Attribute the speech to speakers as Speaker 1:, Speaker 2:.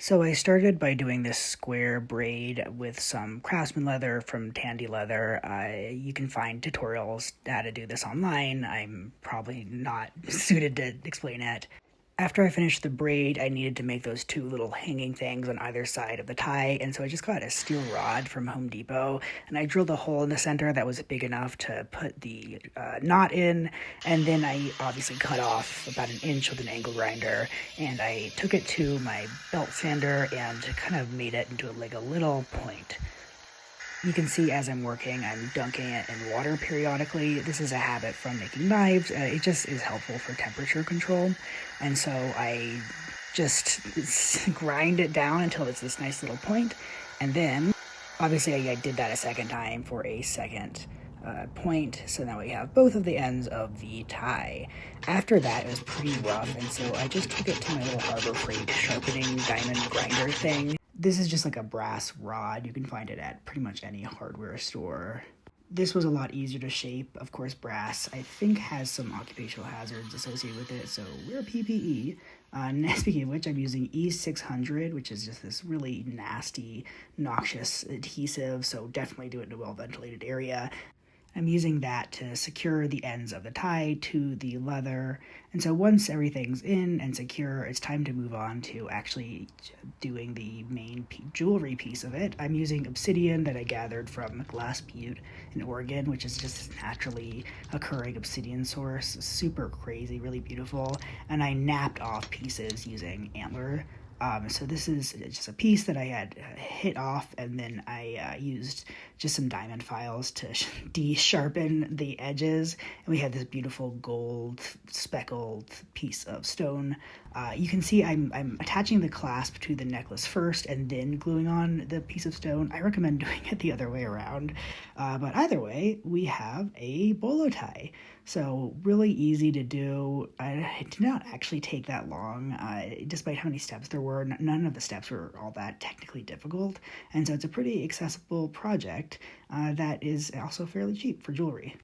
Speaker 1: So I started by doing this square braid with some Craftsman leather from Tandy Leather. You can find tutorials how to do this online. I'm probably not suited to explain it. After I finished the braid, I needed to make those two little hanging things on either side of the tie, and so I just got a steel rod from Home Depot, and I drilled a hole in the center that was big enough to put the knot in, and then I obviously cut off about an inch with an angle grinder, and I took it to my belt sander and kind of made it into like a little point. You can see as I'm working, I'm dunking it in water periodically. This is a habit from making knives. It just is helpful for temperature control. And so I just grind it down until it's this nice little point. And then, obviously, I did that a second time for a second point. So now we have both of the ends of the tie. After that, it was pretty rough. And so I just took it to my little Harbor Freight sharpening diamond grinder thing. This is just like a brass rod. You can find it at pretty much any hardware store. This was a lot easier to shape. Of course, brass, I think, has some occupational hazards associated with it, so wear PPE. Speaking of which, I'm using E600, which is just this really nasty, noxious adhesive, so definitely do it in a well-ventilated area. I'm using that to secure the ends of the tie to the leather. And so once everything's in and secure, it's time to move on to actually doing the main jewelry piece of it. I'm using obsidian that I gathered from Glass Butte in Oregon, which is just a naturally occurring obsidian source. Super crazy, really beautiful. And I napped off pieces using antler. So this is just a piece that I had hit off, and then I used just some diamond files to de-sharpen the edges, and we had this beautiful gold speckled piece of stone. You can see I'm attaching the clasp to the necklace first and then gluing on the piece of stone. I recommend doing it the other way around, but either way, we have a bolo tie. So really easy to do. It did not actually take that long, despite how many steps there were. None of the steps were all that technically difficult, and so it's a pretty accessible project that is also fairly cheap for jewelry.